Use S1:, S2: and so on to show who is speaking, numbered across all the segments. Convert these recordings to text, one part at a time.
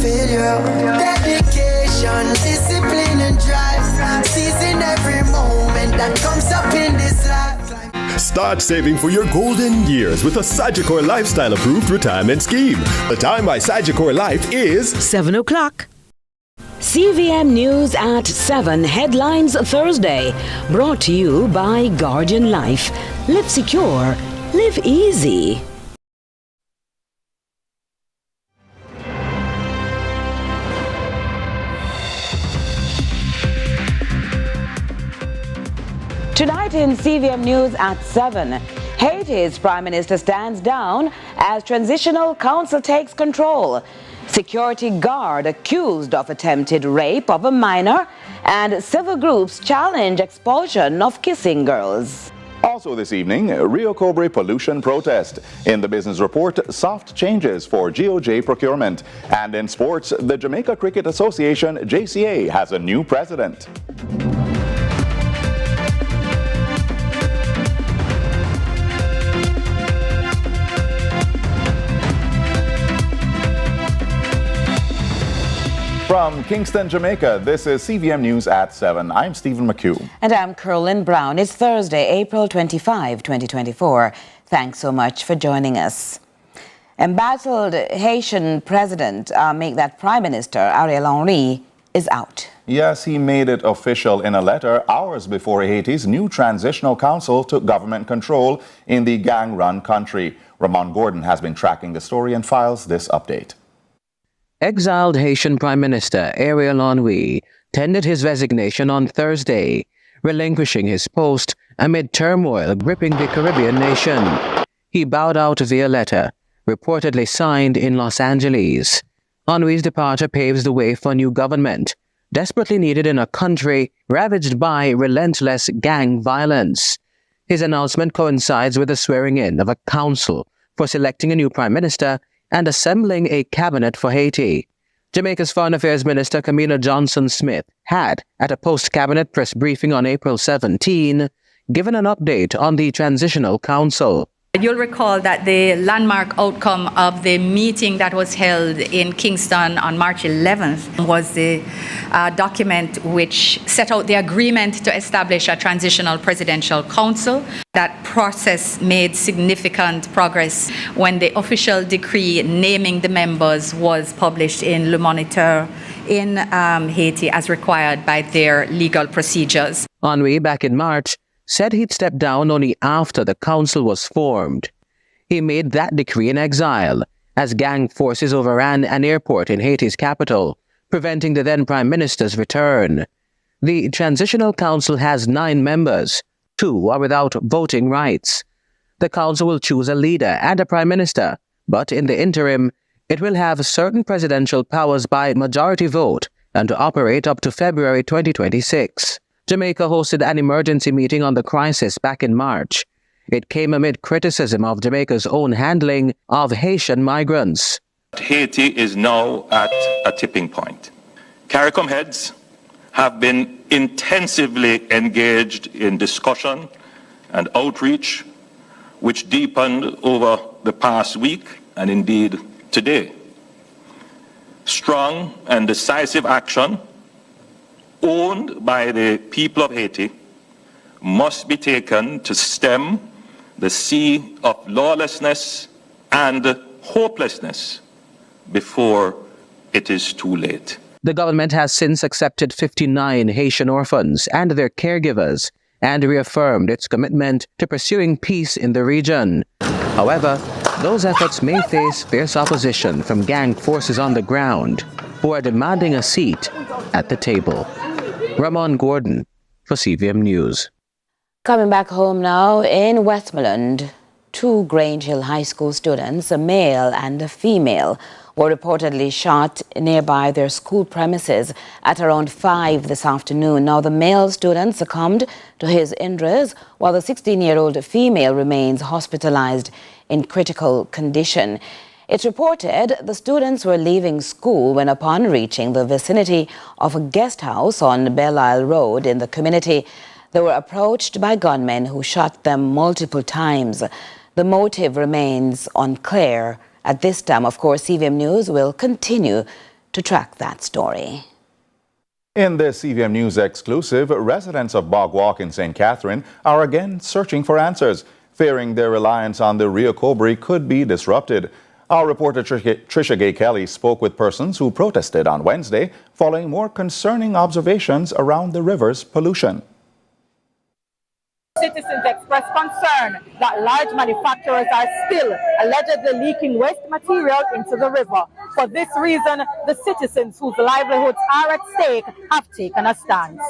S1: failure. Dedication, discipline and drive, seizing every moment that comes up in this life.
S2: Start saving for your golden years with a Sagicor Lifestyle Approved Retirement Scheme. The time by Sagicor Life is
S3: 7 o'clock. CVM News at 7 Headlines Thursday. Brought to you by Guardian Life. Live secure. Live easy. Tonight in CVM News at 7, Haiti's Prime Minister stands down as Transitional Council takes control. Security guard accused of attempted rape of a minor, and civil groups challenge expulsion of kissing girls.
S4: Also this evening, Rio Cobre pollution protest. In the business report, soft changes for GOJ procurement. And in sports, the Jamaica Cricket Association, JCA, has a new president. From Kingston, Jamaica, this is CVM News at 7. I'm Stephen McHugh.
S3: And I'm Carolyn Brown. It's Thursday, April 25, 2024. Thanks so much for joining us. Embattled Haitian President, Prime Minister Ariel Henry, is out.
S4: Yes, he made it official in a letter hours before Haiti's new transitional council took government control in the gang-run country. Ramon Gordon has been tracking the story and files this update.
S5: Exiled Haitian Prime Minister Ariel Henry tendered his resignation on Thursday, relinquishing his post amid turmoil gripping the Caribbean nation. He bowed out via letter, reportedly signed in Los Angeles. Henry's departure paves the way for new government, desperately needed in a country ravaged by relentless gang violence. His announcement coincides with the swearing-in of a council for selecting a new prime minister and assembling a cabinet for Haiti. Jamaica's Foreign Affairs Minister Camilla Johnson-Smith had, at a post-cabinet press briefing on April 17, given an update on the Transitional Council.
S6: You'll recall that the landmark outcome of the meeting that was held in Kingston on March 11th was the document which set out the agreement to establish a transitional presidential council. That process made significant progress when the official decree naming the members was published in Le Moniteur in Haiti as required by their legal procedures.
S5: Henry, back in March, said he'd step down only after the council was formed. He made that decree in exile, as gang forces overran an airport in Haiti's capital, preventing the then Prime Minister's return. The Transitional Council has 9 members. 2 are without voting rights. The council will choose a leader and a Prime Minister, but in the interim, it will have certain presidential powers by majority vote and to operate up to February 2026. Jamaica hosted an emergency meeting on the crisis back in March. It came amid criticism of Jamaica's own handling of Haitian migrants.
S7: Haiti is now at a tipping point. CARICOM heads have been intensively engaged in discussion and outreach, which deepened over the past week and indeed today. Strong and decisive action owned by the people of Haiti must be taken to stem the sea of lawlessness and hopelessness before it is too late.
S5: The government has since accepted 59 Haitian orphans and their caregivers and reaffirmed its commitment to pursuing peace in the region. However, those efforts may face fierce opposition from gang forces on the ground who are demanding a seat at the table. Ramon Gordon for CVM News.
S3: Coming back home now, in Westmoreland, 2 Grange Hill High School students, a male and a female, were reportedly shot nearby their school premises at around 5 this afternoon. Now, the male student succumbed to his injuries, while the 16-year-old female remains hospitalized in critical condition. It's reported the students were leaving school when, upon reaching the vicinity of a guest house on Belle Isle Road in the community, they were approached by gunmen who shot them multiple times. The motive remains unclear. At this time, of course, CVM News will continue to track that story.
S4: In this CVM News exclusive, residents of Bog Walk in St. Catherine are again searching for answers, fearing their reliance on the Rio Cobre could be disrupted. Our reporter Trisha Gay Kelly spoke with persons who protested on Wednesday following more concerning observations around the river's pollution.
S8: Citizens express concern that large manufacturers are still allegedly leaking waste material into the river. For this reason, the citizens whose livelihoods are at stake have taken a stance.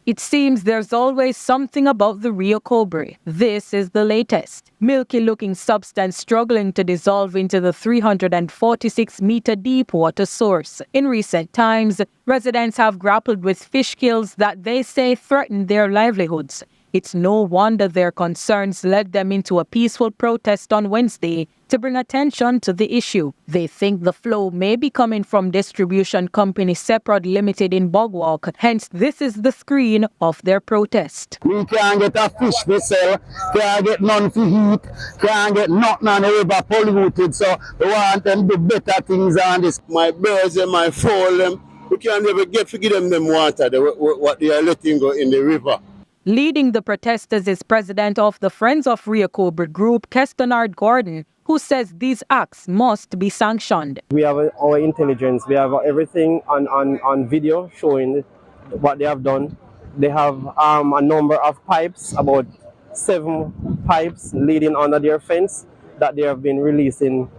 S9: It seems there's always something about the Rio Cobre. This is the latest. Milky-looking substance struggling to dissolve into the 346-meter deep water source. In recent times, residents have grappled with fish kills that they say threaten their livelihoods. It's no wonder their concerns led them into a peaceful protest on Wednesday to bring attention to the issue. They think the flow may be coming from distribution company Seprod Limited in Bogwalk, hence this is the screen of their protest.
S10: We can't get a fish to sell, can't get none to eat, can't get nothing on the river polluted, so we want them to do better things on this. My birds and my fowl, we can't never get to give them water, what they are letting go in the river.
S9: Leading the protesters is president of the Friends of Rio Cobre group, Kestonard Gordon, who says these acts must be sanctioned.
S11: We have our intelligence, we have everything on video showing what they have done. They have a number of pipes, about 7 pipes leading under their fence that they have been releasing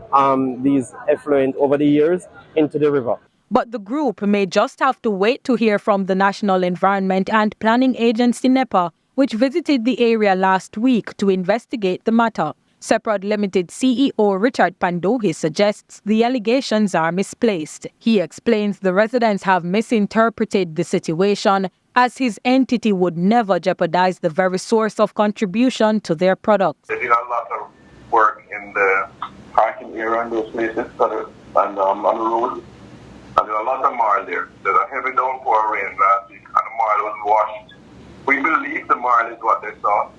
S11: these effluent over the years into the river.
S9: But the group may just have to wait to hear from the National Environment and Planning Agency NEPA, which visited the area last week to investigate the matter. Seprod Limited CEO Richard Pandohi suggests the allegations are misplaced. He explains the residents have misinterpreted the situation, as his entity would never jeopardize the very source of contribution to their products.
S12: They did a lot of work in the parking area in those places and on the road. And there's a lot of marl there. There's a heavy downpour rain last week and the marl was washed. We believe the marl is what they saw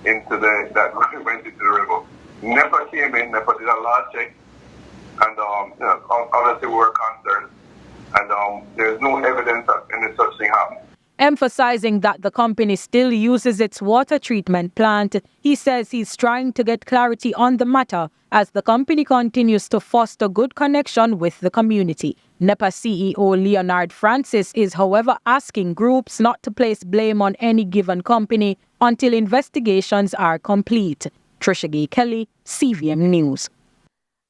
S12: that went into the river. NEPA came in, NEPA did a large check, and obviously we were concerned. And there's no evidence that any such thing happened.
S9: Emphasizing that the company still uses its water treatment plant, he says he's trying to get clarity on the matter as the company continues to foster good connection with the community. NEPA CEO Leonard Francis is, however, asking groups not to place blame on any given company until investigations are complete. Trisha Gay Kelly, CVM News.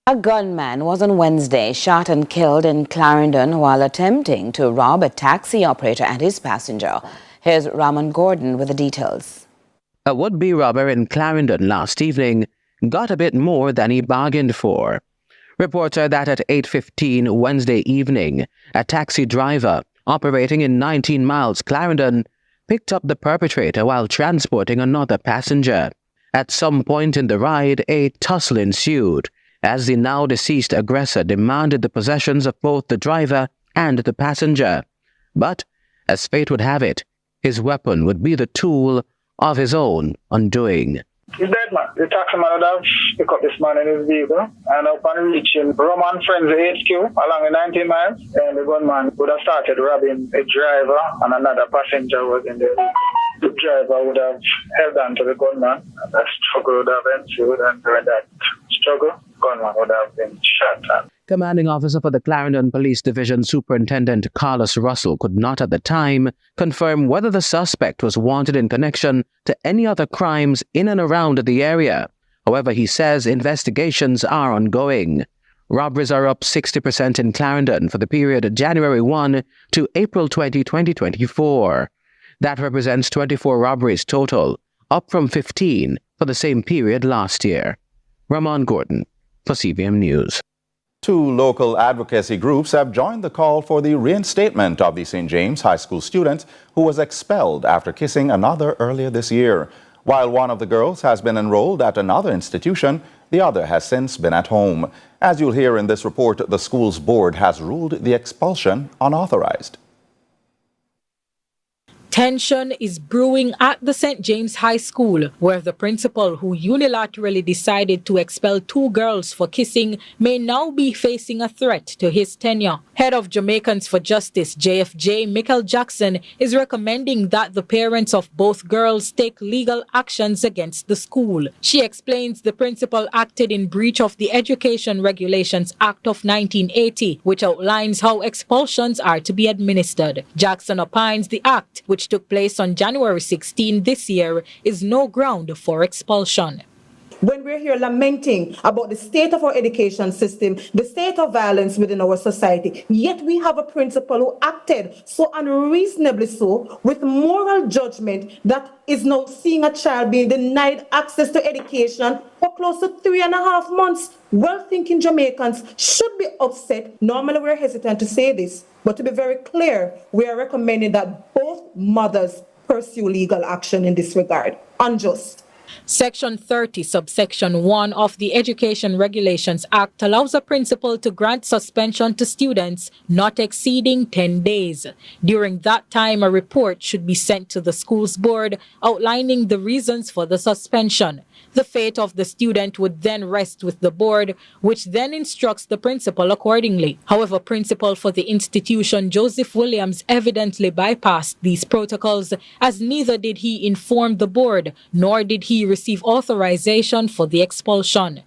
S3: A gunman was on Wednesday shot and killed in Clarendon while attempting to rob a taxi operator and his passenger. Here's Ramon Gordon with the details.
S5: A would-be robber in Clarendon last evening got a bit more than he bargained for. Reports are that at 8:15 Wednesday evening, a taxi driver operating in 19 Miles, Clarendon, picked up the perpetrator while transporting another passenger. At some point in the ride, a tussle ensued, as the now-deceased aggressor demanded the possessions of both the driver and the passenger. But, as fate would have it, his weapon would be the tool of his own undoing.
S13: He's dead, man. The taxi man would have picked up this man in his vehicle, and upon reaching Roman Friends HQ along the 19 miles, and the gunman would have started robbing a driver, and another passenger was in there. The driver would have held on to the gunman, and that struggle would have ensued, and during that struggle, gunman would have been shot.
S5: Commanding officer for the Clarendon Police Division, Superintendent Carlos Russell, could not at the time confirm whether the suspect was wanted in connection to any other crimes in and around the area. However, he says investigations are ongoing. Robberies are up 60% in Clarendon for the period January 1 to April 20, 2024. That represents 24 robberies total, up from 15 for the same period last year. Ramon Gordon for CVM News.
S4: 2 local advocacy groups have joined the call for the reinstatement of the St. James High School student who was expelled after kissing another earlier this year. While one of the girls has been enrolled at another institution, the other has since been at home. As you'll hear in this report, the school's board has ruled the expulsion unauthorized.
S9: Tension is brewing at the St. James High School, where the principal, who unilaterally decided to expel 2 girls for kissing, may now be facing a threat to his tenure. Head of Jamaicans for Justice, JFJ, Michael Jackson, is recommending that the parents of both girls take legal actions against the school. She explains the principal acted in breach of the Education Regulations Act of 1980, which outlines how expulsions are to be administered. Jackson opines the act, which took place on January 16 this year, is no ground for expulsion.
S8: When we're here lamenting about the state of our education system, the state of violence within our society, yet we have a principal who acted so unreasonably so with moral judgment that is now seeing a child being denied access to education for close to 3.5 months. Well-thinking Jamaicans should be upset. Normally we're hesitant to say this, but to be very clear, we are recommending that both mothers pursue legal action in this regard. Unjust.
S9: Section 30, subsection 1 of the Education Regulations Act allows a principal to grant suspension to students not exceeding 10 days. During that time, a report should be sent to the school's board outlining the reasons for the suspension. The fate of the student would then rest with the board, which then instructs the principal accordingly. However, principal for the institution, Joseph Williams, evidently bypassed these protocols, as neither did he inform the board, nor did he receive authorization for the expulsion.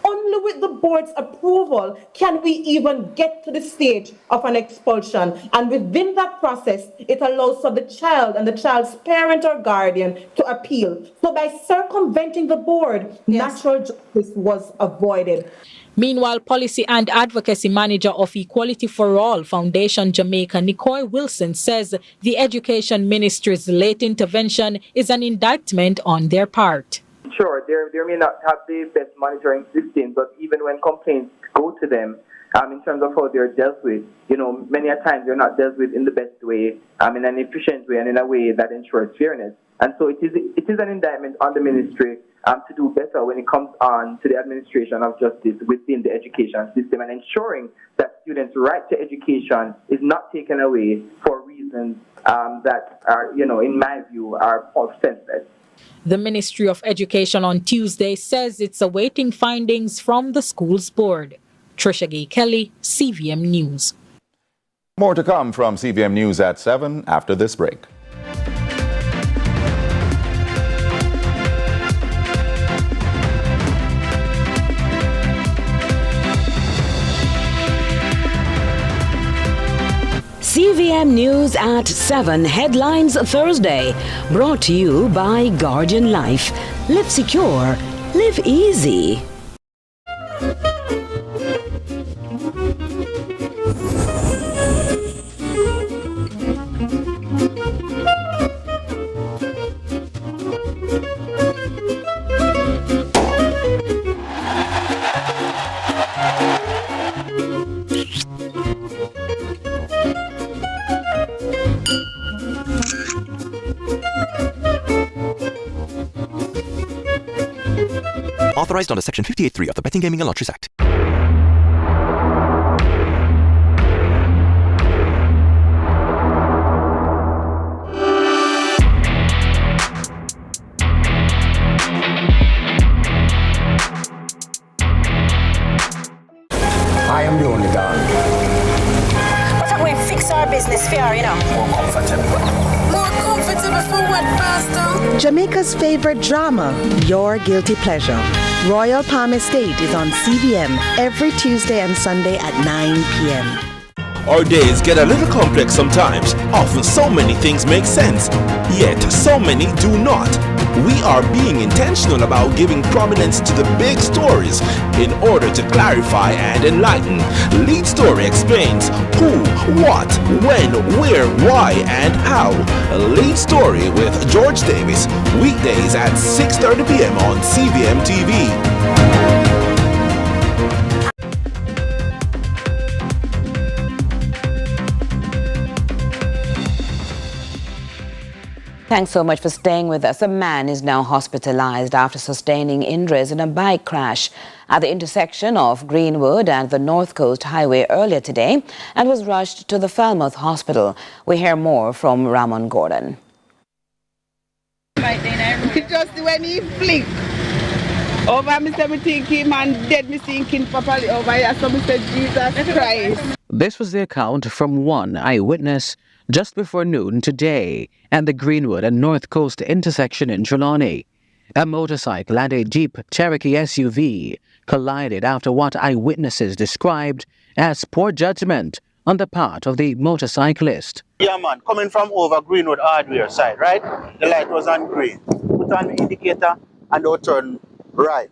S8: Only with the board's approval can we even get to the stage of an expulsion. And within that process, it allows for the child and the child's parent or guardian to appeal. So by circumventing the board, natural justice was avoided.
S9: Meanwhile, Policy and Advocacy Manager of Equality for All Foundation Jamaica, Nicole Wilson, says the Education Ministry's late intervention is an indictment on their part.
S14: Sure, they may not have the best monitoring system, but even when complaints go to them, in terms of how they're dealt with, many a times they're not dealt with in the best way, in an efficient way, and in a way that ensures fairness. And so it is an indictment on the ministry to do better when it comes on to the administration of justice within the education system, and ensuring that students' right to education is not taken away for reasons that are, in my view, are senseless.
S9: The Ministry of Education on Tuesday says it's awaiting findings from the school's board. Trisha Gay Kelly, CVM News.
S4: More to come from CVM News at 7 after this break.
S3: CVM News at 7, headlines Thursday, brought to you by Guardian Life. Live secure, live easy.
S15: Authorized under Section 58.3 of the Betting, Gaming and Lotteries Act.
S16: I am the only dog.
S17: But we fix our business fair,
S16: More comfortable.
S17: More comfortable for what, Pastor?
S18: Jamaica's favorite drama, Your Guilty Pleasure. Royal Palm Estate is on CVM every Tuesday and Sunday at 9 p.m.
S19: Our days get a little complex sometimes. Often so many things make sense, yet so many do not. We are being intentional about giving prominence to the big stories in order to clarify and enlighten. Lead Story explains who, what, when, where, why, and how. Lead Story with George Davis, weekdays at 6:30 p.m. on CVM TV.
S3: Thanks so much for staying with us. A man is now hospitalized after sustaining injuries in a bike crash at the intersection of Greenwood and the North Coast Highway earlier today and was rushed to the Falmouth Hospital. We hear more from Ramon Gordon.
S20: It's just when he flick. Over me say me think him and dead me thinking properly over here. So me say Jesus Christ.
S5: This was the account from one eyewitness just before noon today at the Greenwood and North Coast intersection in Trelawney. A motorcycle and a Jeep Cherokee SUV collided after what eyewitnesses described as poor judgment on the part of the motorcyclist.
S10: Yeah, man, coming from over Greenwood hardware side, right? The light was on green. Put on the indicator and don't turn right.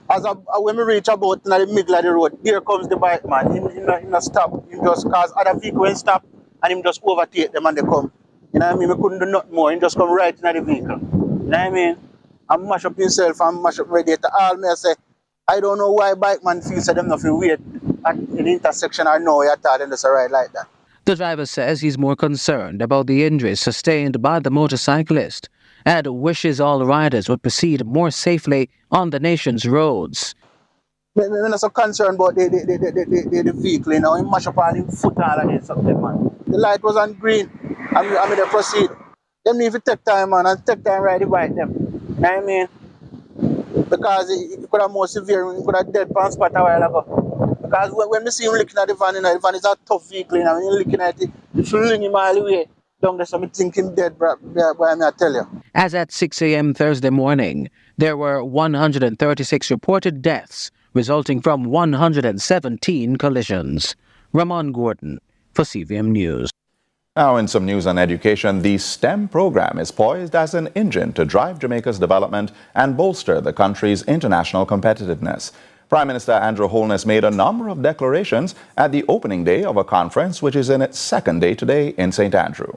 S10: When we reach about in the middle of the road, here comes the bike man. He stop. He just cause other vehicles stop and him just overtake them and they come. You know what I mean? We couldn't do nothing more. He just come right in the vehicle. You know what I mean? And mash up himself and mash up radiator. All me say, I don't know why bike man feels that them nothing wait at the intersection or no at all and just ride like that.
S5: The driver says he's more concerned about the injuries sustained by the motorcyclist and wishes all riders would proceed more safely on the nation's roads.
S10: I'm not so concerned about the vehicle, you know. He mash up all him foot all and something, man. The light was on green. I mean, they proceed. Them need to take time, man, and take time ride the bike them. You know what I mean? Because it could have more severe, he could have dead pan spot a while ago. Because when we see him looking at the van, you know, the van is a tough vehicle, you know, when you're looking at it, you fling him all the way down there, so I think him dead, boy, I tell you.
S5: As at 6 a.m. Thursday morning, there were 136 reported deaths, resulting from 117 collisions. Ramon Gordon for CVM News.
S4: Now in some news on education, the STEM program is poised as an engine to drive Jamaica's development and bolster the country's international competitiveness. Prime Minister Andrew Holness made a number of declarations at the opening day of a conference which is in its second day today in St. Andrew.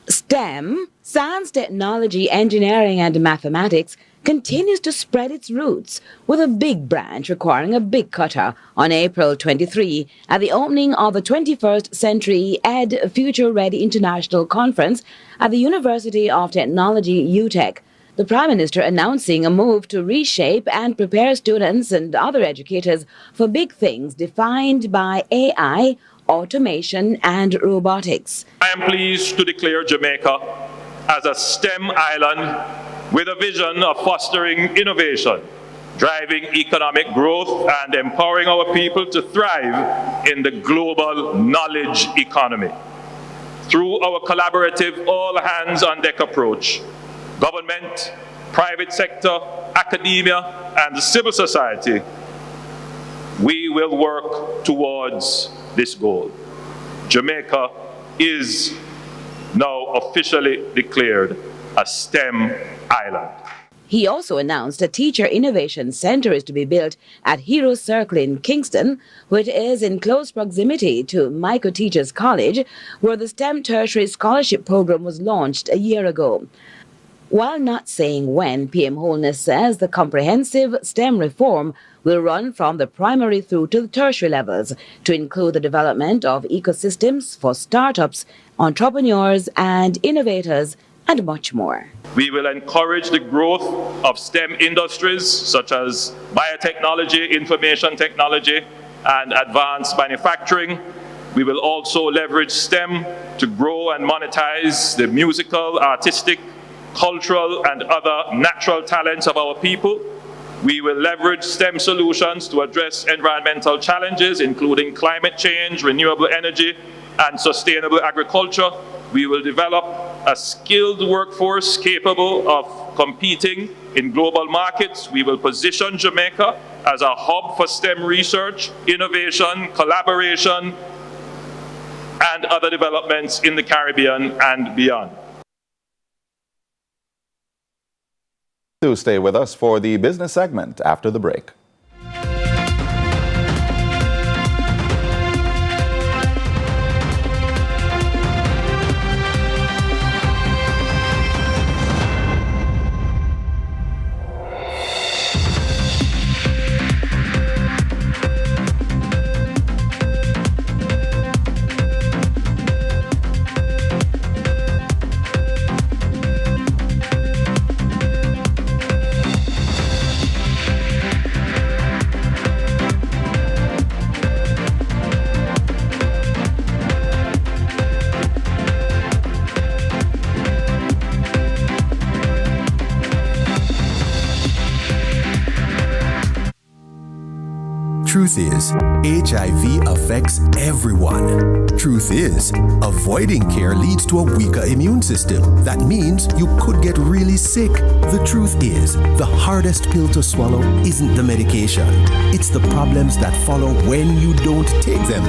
S3: STEM, science, technology, engineering and mathematics, continues to spread its roots, with a big branch requiring a big cutter on April 23 at the opening of the 21st Century Ed Future Ready International Conference at the University of Technology, UTech. The Prime Minister announcing a move to reshape and prepare students and other educators for big things defined by AI, automation and robotics.
S7: I am pleased to declare Jamaica as a STEM island with a vision of fostering innovation, driving economic growth and empowering our people to thrive in the global knowledge economy. Through our collaborative all-hands-on-deck approach, government, private sector, academia and civil society, we will work towards this goal. Jamaica is now officially declared a STEM island.
S3: He also announced a Teacher Innovation Center is to be built at Hero Circle in Kingston, which is in close proximity to Micro Teachers College, where the STEM Tertiary Scholarship Program was launched a year ago. While not saying when, PM Holness says the comprehensive STEM reform will run from the primary through to the tertiary levels to include the development of ecosystems for startups, entrepreneurs and innovators, and much more.
S7: We will encourage the growth of STEM industries such as biotechnology, information technology, and advanced manufacturing. We will also leverage STEM to grow and monetize the musical, artistic, cultural, and other natural talents of our people. We will leverage STEM solutions to address environmental challenges, including climate change, renewable energy, and sustainable agriculture. We will develop a skilled workforce capable of competing in global markets. We will position Jamaica as a hub for STEM research, innovation, collaboration, and other developments in the Caribbean and beyond.
S4: Do stay with us for the business segment after the break.
S2: Truth is, HIV affects everyone. Truth is, avoiding care leads to a weaker immune system. That means you could get really sick. The truth is, the hardest pill to swallow isn't the medication. It's the problems that follow when you don't take them.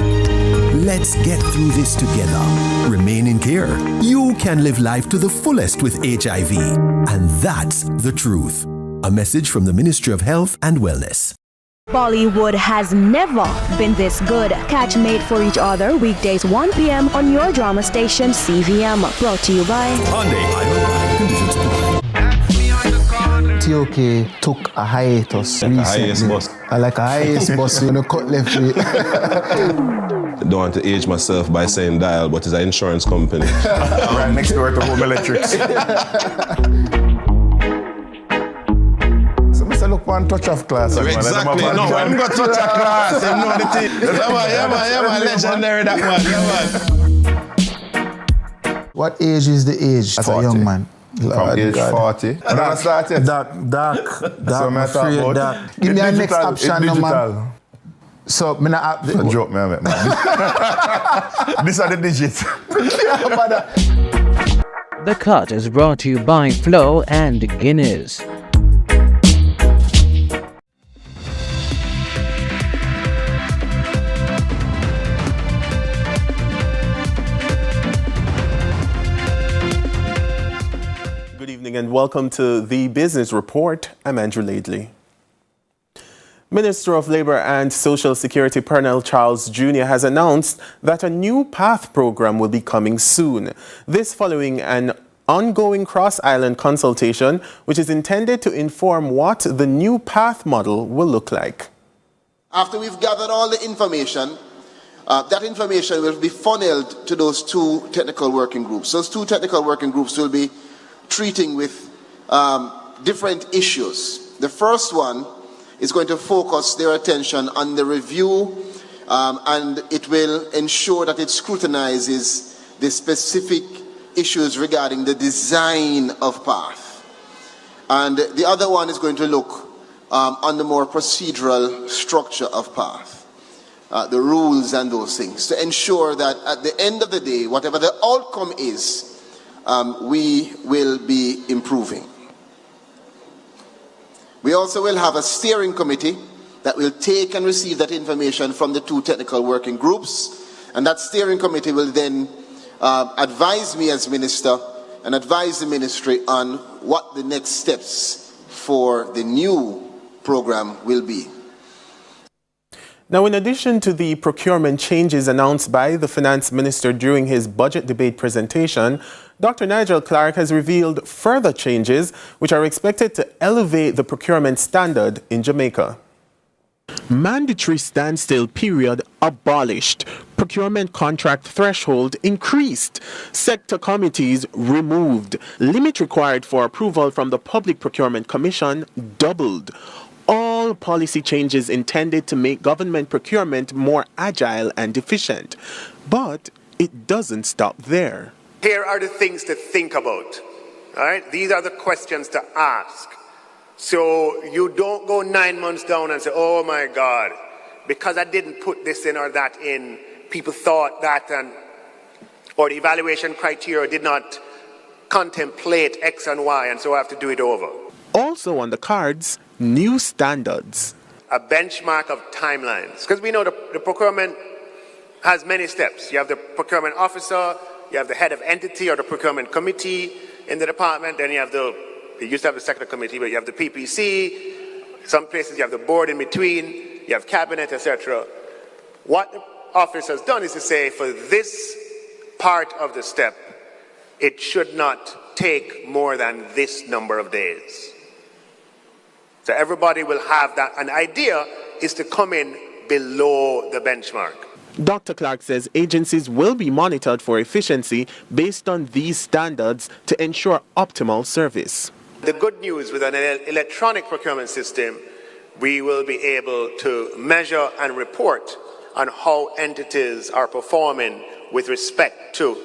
S2: Let's get through this together. Remain in care. You can live life to the fullest with HIV. And that's the truth. A message from the Ministry of Health and Wellness.
S21: Bollywood has never been this good. Catch Made for Each Other weekdays 1 p.m. on your drama station CVM. Brought to you by
S2: Hyundai. Conditions apply.
S22: TOK took a hiatus recently. Like a highest bus, you know, cut left way.
S23: Don't want to age myself by saying Dial, but it's an insurance company.
S24: Right next door to Home Electrics. Look one touch of class.
S23: Exactly. No, I'm got touch of class. You know the thing. Yeah, man, legendary that man.
S22: What age is the age as
S24: 40.
S22: a young man?
S24: From age 40.
S22: Dark.
S24: So
S22: I'm afraid dark. Give me a next option, no man. So, me not have
S24: the joke, man. These are the digits.
S5: The Cut is brought to you by Flow and Guinness.
S25: And welcome to the Business Report. I'm Andrew Laidley. Minister of Labour and Social Security Pernell Charles Jr. has announced that a new PATH program will be coming soon. This following an ongoing cross-island consultation which is intended to inform what the new PATH model will look like.
S26: After we've gathered all the information, that information will be funneled to those two technical working groups. Those two technical working groups will be treating with different issues. The first one is going to focus their attention on the review and it will ensure that it scrutinizes the specific issues regarding the design of PATH. And the other one is going to look on the more procedural structure of PATH, the rules and those things, to ensure that at the end of the day, whatever the outcome is, we will be improving. We also will have a steering committee that will take and receive that information from the two technical working groups, and that steering committee will then advise me as minister and advise the ministry on what the next steps for the new program will be.
S25: Now, in addition to the procurement changes announced by the finance minister during his budget debate presentation, Dr. Nigel Clark has revealed further changes which are expected to elevate the procurement standard in Jamaica. Mandatory standstill period abolished. Procurement contract threshold increased. Sector committees removed. Limit required for approval from the Public Procurement Commission doubled. All policy changes intended to make government procurement more agile and efficient. But it doesn't stop there.
S27: Here are the things to think about. All right? These are the questions to ask. So you don't go 9 months down and say, oh my God, because I didn't put this in or that in, people thought that, or the evaluation criteria did not contemplate X and Y, and so I have to do it over.
S25: Also on the cards, new standards.
S27: A benchmark of timelines. Because we know the procurement has many steps. You have the procurement officer, you have the head of entity or the procurement committee in the department, then you used to have the sector committee, but you have the PPC, some places you have the board in between, you have cabinet, etc. What the office has done is to say, for this part of the step, it should not take more than this number of days. So everybody will have that. An idea is to come in below the benchmark.
S25: Dr. Clark says agencies will be monitored for efficiency based on these standards to ensure optimal service.
S27: The good news with an electronic procurement system, we will be able to measure and report on how entities are performing with respect to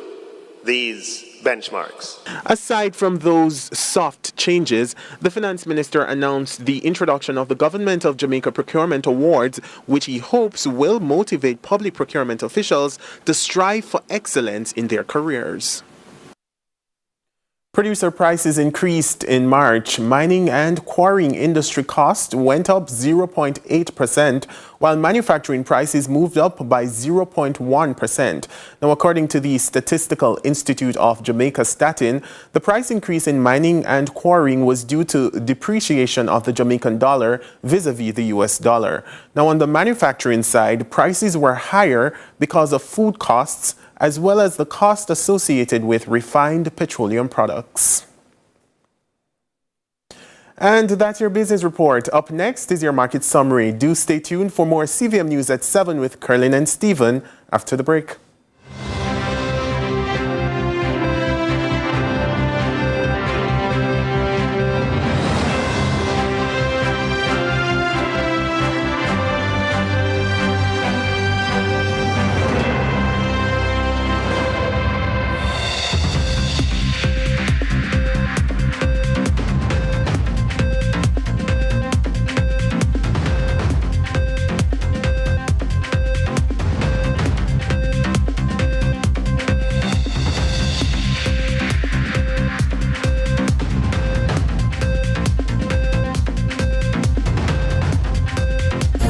S27: these benchmarks.
S25: Aside from those soft changes, the finance minister announced the introduction of the Government of Jamaica Procurement Awards, which he hopes will motivate public procurement officials to strive for excellence in their careers. Producer prices increased in March. Mining and quarrying industry costs went up 0.8%, while manufacturing prices moved up by 0.1%. Now, according to the Statistical Institute of Jamaica Statin, the price increase in mining and quarrying was due to depreciation of the Jamaican dollar vis-a-vis the US dollar. Now, on the manufacturing side, prices were higher because of food costs, as well as the cost associated with refined petroleum products. And that's your business report. Up next is your market summary. Do stay tuned for more CVM News at 7 with Curlin and Stephen after the break.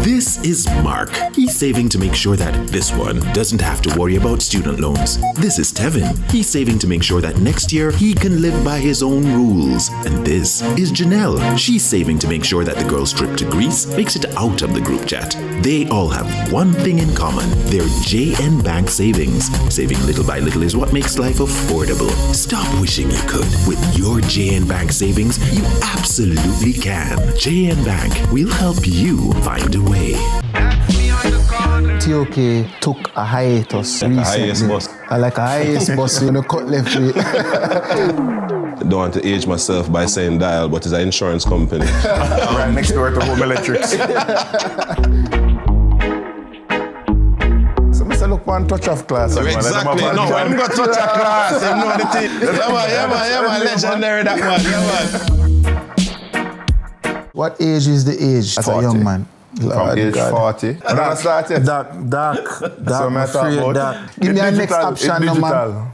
S1: This is Mark. He's saving to make sure that this one doesn't have to worry about student loans. This is Tevin. He's saving to make sure that next year he can live by his own rules. And this is Janelle. She's saving to make sure that the girls' trip to Greece makes it out of the group chat. They all have one thing in common. Their JN Bank savings. Saving little by little is what makes life affordable. Stop wishing you could. With your JN Bank savings, you absolutely can. JN Bank will help you find a way.
S22: TOK took a hiatus recently.
S23: hiatus bus.
S22: Like a hiatus bus, you know, cut left way.
S23: Don't want to age myself by saying dial, but it's an insurance company.
S24: Right next door to Home Electrics. So Mr. look one touch of class.
S23: So exactly. No, I'm got touch of class. You know the thing. Yeah, man, legendary that one. Yeah, man.
S22: What age is the age as 40. A young man?
S24: From age 40.
S22: Dark. So I'm afraid that. Give me a next option, no, man.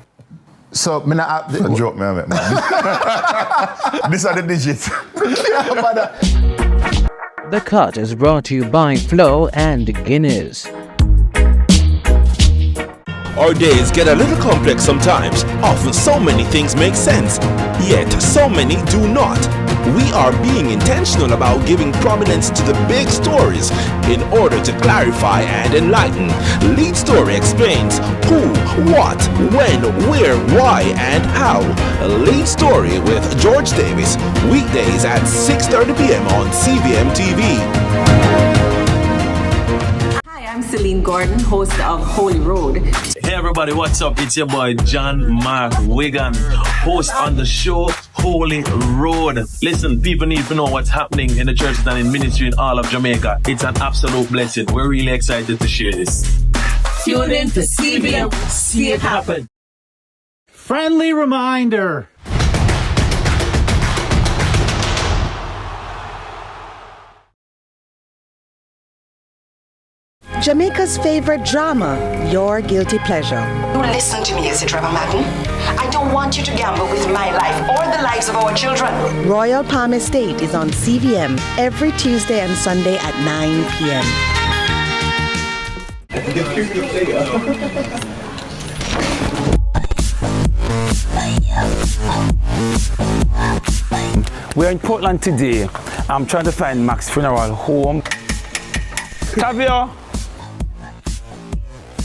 S22: So, me not have
S24: the... joke, man. These are the digits.
S5: The Cut is brought to you by Flow and Guinness.
S19: Our days get a little complex sometimes. Often so many things make sense, yet so many do not. We are being intentional about giving prominence to the big stories in order to clarify and enlighten. Lead Story explains who, what, when, where, why, and how. Lead Story with George Davis, weekdays at 6:30 p.m. on CVM TV.
S6: I'm Celine Gordon, host of Holy Road.
S8: Hey everybody, what's up? It's your boy John Mark Wigan, host on the show Holy Road. Listen, people need to know what's happening in the churches and in ministry in all of Jamaica. It's an absolute blessing. We're really excited to share this.
S6: Tune in to CVM, see it happen.
S11: Friendly reminder.
S18: Jamaica's favorite drama, Your Guilty Pleasure.
S17: Listen to me, is it Reverend Madden? I don't want you to gamble with my life or the lives of our children.
S18: Royal Palm Estate is on CVM every Tuesday and Sunday at 9 p.m.
S11: We're in Portland today. I'm trying to find Mac's funeral home. Tavio.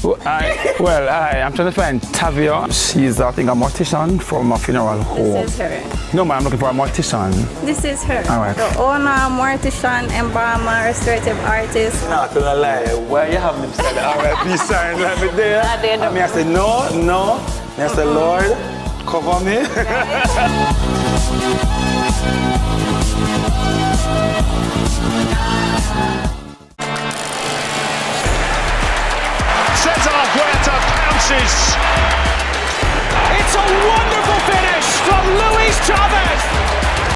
S11: I'm trying to find Tavio. She's, I think, a mortician from a funeral home.
S12: This is her.
S11: No, man, I'm looking for a mortician.
S12: This is her.
S11: All right.
S12: The owner, mortician, embalmer, restorative artist.
S11: Not to lie. Where you have them said, all right, peace sign, let me there. And I say, no. I say, Lord, cover me.
S13: Cesar Huerta pounces. It's
S9: That's a wonderful finish from Luis Chavez.